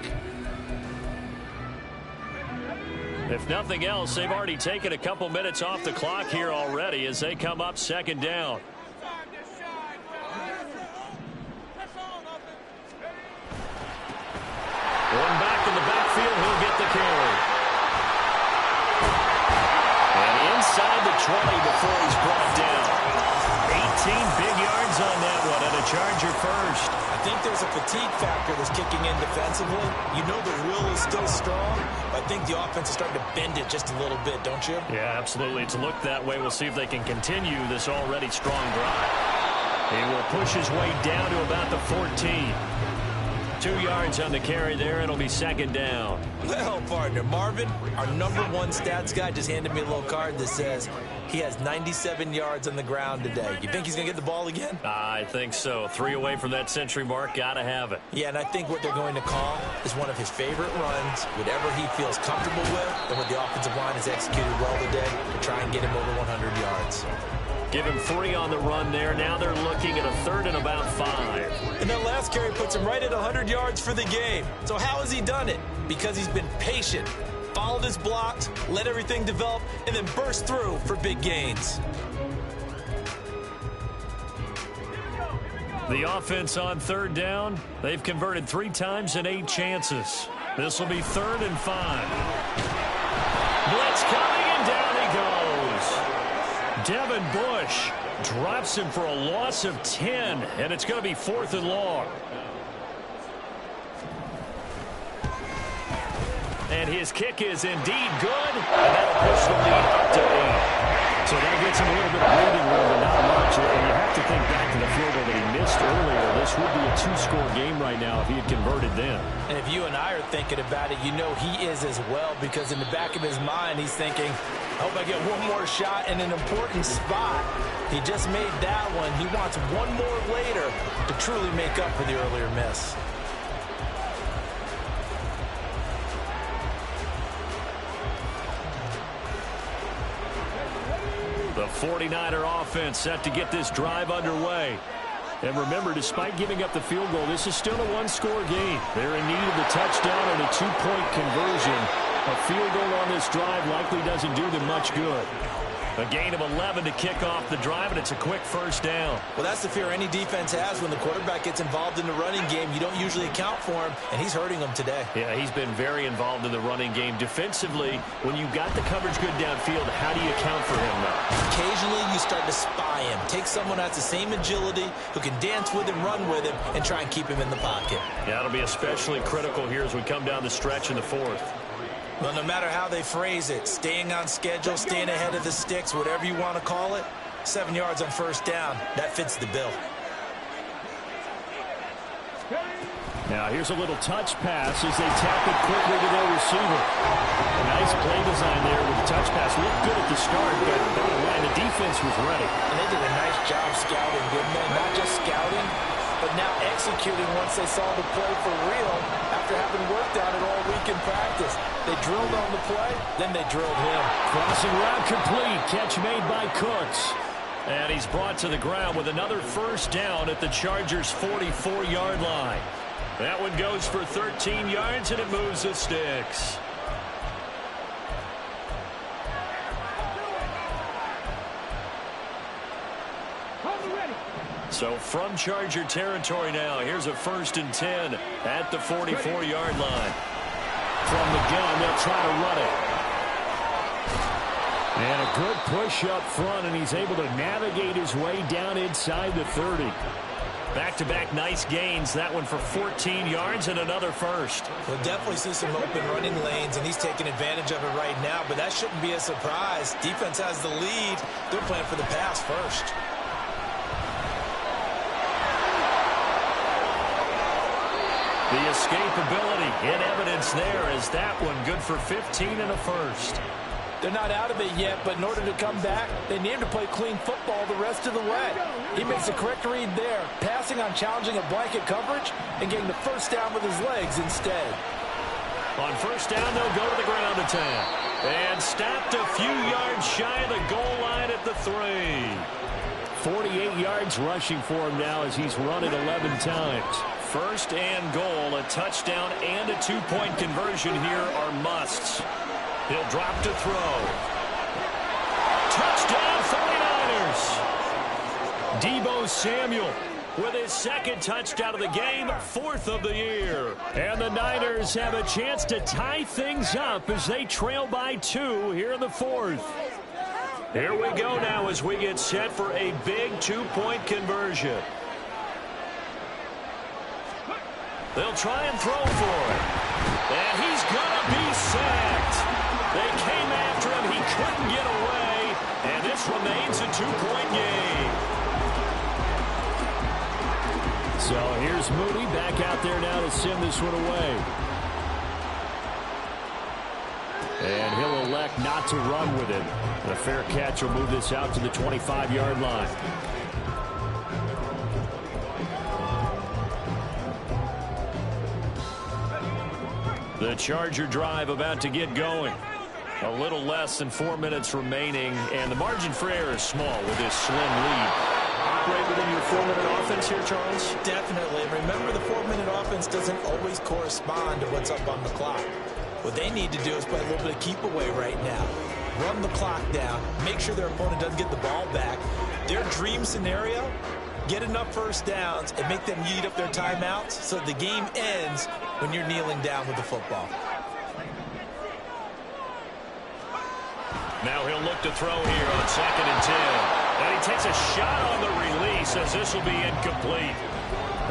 If nothing else, they've already taken a couple minutes off the clock here already as they come up 2nd down. the carry. And inside the 20 before he's brought down. 18 big yards on that one, and a Charger first. I think there's a fatigue factor that's kicking in defensively. You know the will is still strong, but I think the offense is starting to bend it just a little bit, don't you? Yeah, absolutely. It's looked that way. We'll see if they can continue this already strong drive. He will push his way down to about the 14. 2 yards on the carry there. It'll be second down. Well, partner, Marvin, our #1 stats guy just handed me a little card that says he has 97 yards on the ground today. You think he's going to get the ball again? I think so. 3 away from that century mark. Got to have it. Yeah, and I think what they're going to call is one of his favorite runs, whatever he feels comfortable with, and what the offensive line has executed well today to try and get him over 100 yards. Give him 3 on the run there. Now they're looking at a 3rd and about 5. And that last carry puts him right at 100 yards for the game. So how has he done it? Because he's been patient, followed his blocks, let everything develop, and then burst through for big gains. The offense on 3rd down. They've converted 3 times in 8 chances. This will be 3rd and 5. Blitz coming, and down he goes. Devin Bush drops him for a loss of 10, and it's going to be 4th and long. And his kick is indeed good, and that'll push the lead up to 8. So that gets him a little bit of breathing room, but not much. And you have to think back to the field goal that he missed earlier. This would be a 2-score game right now if he had converted then. And if you and I are thinking about it, you know he is as well, because in the back of his mind, he's thinking, I hope I get one more shot in an important spot. He just made that one. He wants one more later to truly make up for the earlier miss. The 49er offense set to get this drive underway. And remember, despite giving up the field goal, this is still a 1-score game. They're in need of the touchdown and a 2-point conversion. A field goal on this drive likely doesn't do them much good. A gain of 11 to kick off the drive, and it's a quick 1st down. Well, that's the fear any defense has when the quarterback gets involved in the running game. You don't usually account for him, and he's hurting them today. Yeah, he's been very involved in the running game. Defensively, when you've got the coverage good downfield, how do you account for him now? Occasionally, you start to spy him. Take someone who has the same agility, who can dance with him, run with him, and try and keep him in the pocket. Yeah, it'll be especially critical here as we come down the stretch in the 4th. Well, no matter how they phrase it, staying on schedule, staying ahead of the sticks, whatever you want to call it, 7 yards on 1st down, that fits the bill. Now here's a little touch pass as they tap it quickly to their receiver. A nice play design there with the touch pass. Looked good at the start, but bottom line, the defense was ready. And they did a nice job scouting, didn't they? Not just scouting, but now executing once they saw the play for real after having worked on it all week in practice. They drilled on the play, then they drilled him. Crossing route complete. Catch made by Cooks. And he's brought to the ground with another 1st down at the Chargers' 44-yard line. That one goes for 13 yards, and it moves the sticks. So from Charger territory now, here's a 1st and 10 at the 44-yard line. From the gun, they'll try to run it. And a good push up front, and he's able to navigate his way down inside the 30. Back-to-back nice gains. That one for 14 yards and another 1st. We'll definitely see some open running lanes, and he's taking advantage of it right now, but that shouldn't be a surprise. Defense has the lead. They're playing for the pass first. The escapability in evidence there as that one good for 15 and a 1st. They're not out of it yet, but in order to come back, they need him to play clean football the rest of the way. He makes the correct read there, passing on challenging a blanket coverage and getting the 1st down with his legs instead. On 1st down, they'll go to the ground attack. And stopped a few yards shy of the goal line at the 3. 48 yards rushing for him now as he's run it 11 times. 1st and goal, a touchdown and a 2-point conversion here are musts. He'll drop to throw. Touchdown 49ers. Deebo Samuel with his second touchdown of the game, fourth of the year. And the Niners have a chance to tie things up as they trail by 2 here in the fourth. Here we go now as we get set for a big 2-point conversion. They'll try and throw for it. And he's going to be sacked. They came after him. He couldn't get away. And this remains a 2-point game. So here's Mooney back out there now to send this one away. And he'll elect not to run with it. A fair catch will move this out to the 25-yard line. The Charger drive about to get going. A little less than 4 minutes remaining, and the margin for error is small with this slim lead. Operate within your 4-minute offense here, Charles? Definitely. Remember, the 4-minute offense doesn't always correspond to what's up on the clock. What they need to do is play a little bit of keep away right now. Run the clock down. Make sure their opponent doesn't get the ball back. Their dream scenario, get enough first downs and make them eat up their timeouts so the game ends when you're kneeling down with the football. Now he'll look to throw here on 2nd and 10. And he takes a shot on the release as this will be incomplete.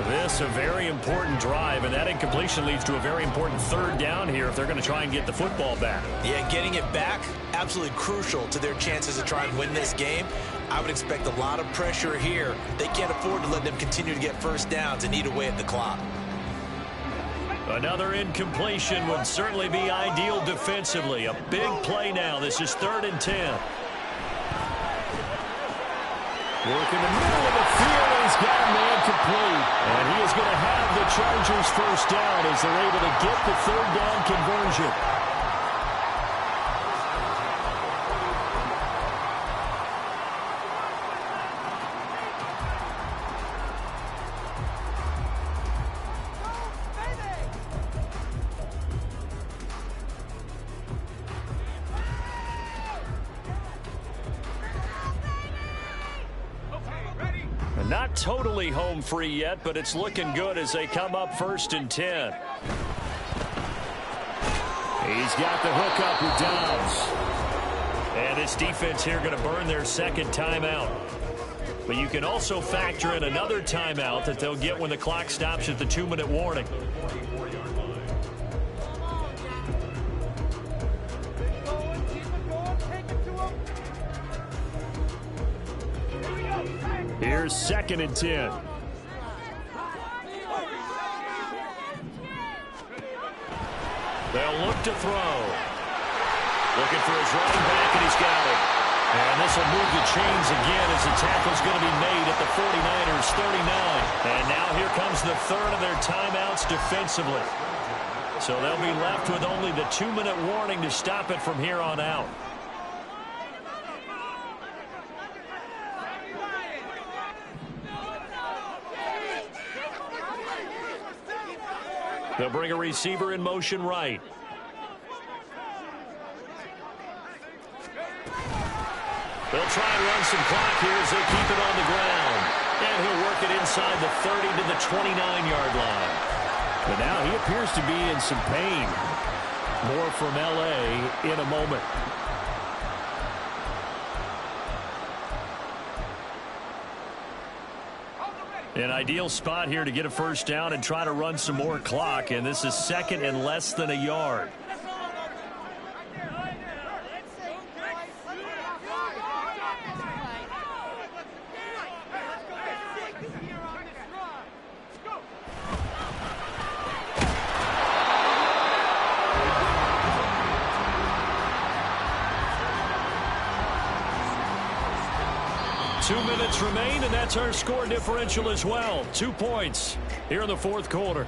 This a very important drive, and that incompletion leads to a very important 3rd down here if they're going to try and get the football back. Yeah, getting it back, absolutely crucial to their chances to try and win this game. I would expect a lot of pressure here. They can't afford to let them continue to get first downs and eat away at the clock. Another incompletion would certainly be ideal defensively. A big play now. This is 3rd and 10. Work in the middle of the field. He's got a man complete. And he is going to have the Chargers first down as they're able to get the 3rd down conversion. Not totally home free yet, but it's looking good as they come up 1st and 10. He's got the hook up with Downs. And this defense here going to burn their 2nd timeout. But you can also factor in another timeout that they'll get when the clock stops at the 2-minute warning. Here's 2nd and 10. They'll look to throw. Looking for his running back, and he's got it. And this will move the chains again as the tackle's going to be made at the 49ers 39. And now here comes the 3rd of their timeouts defensively. So they'll be left with only the 2-minute warning to stop it from here on out. They'll bring a receiver in motion right. They'll try and run some clock here as they keep it on the ground. And he'll work it inside the 30 to the 29-yard line. But now he appears to be in some pain. More from L.A. in a moment. An ideal spot here to get a first down and try to run some more clock. And this is 2nd and less than a yard. Remain, and that's our score differential as well. 2 points here in the 4th quarter.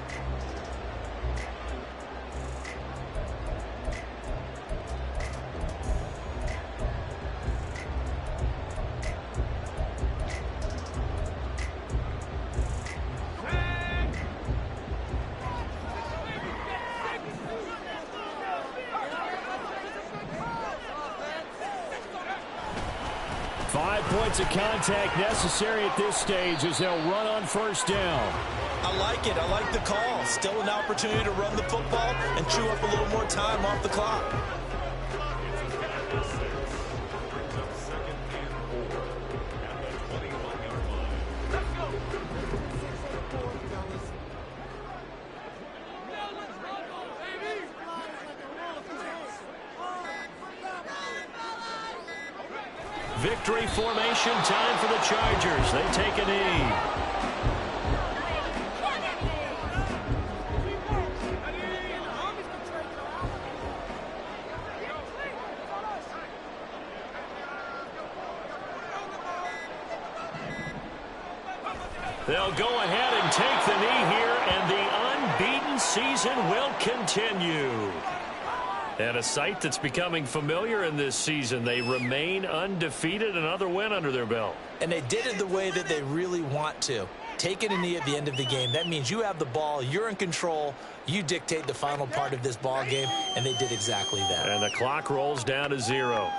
5 points of contact necessary at this stage as they'll run on first down. I like it. I like the call. Still an opportunity to run the football and chew up a little more time off the clock. Victory formation time for the Chargers. They take a knee. They'll go ahead and take the knee here, and the unbeaten season will continue. And a sight that's becoming familiar in this season. They remain undefeated, another win under their belt. And they did it the way that they really want to. Taking a knee at the end of the game. That means you have the ball, you're in control, you dictate the final part of this ball game, and they did exactly that. And the clock rolls down to 0.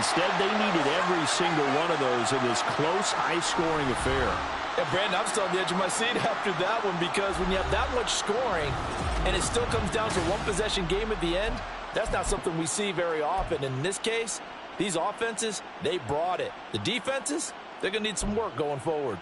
Instead, they needed every single one of those in this close, high-scoring affair. And Brandon, I'm still on the edge of my seat after that one, because when you have that much scoring and it still comes down to one possession game at the end, that's not something we see very often. And in this case, these offenses, they brought it. The defenses, they're going to need some work going forward.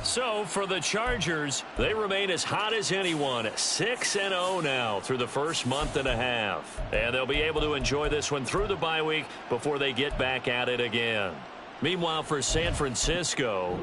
So, for the Chargers, they remain as hot as anyone, 6-0 now through the first month and a half. And they'll be able to enjoy this one through the bye week before they get back at it again. Meanwhile, for San Francisco,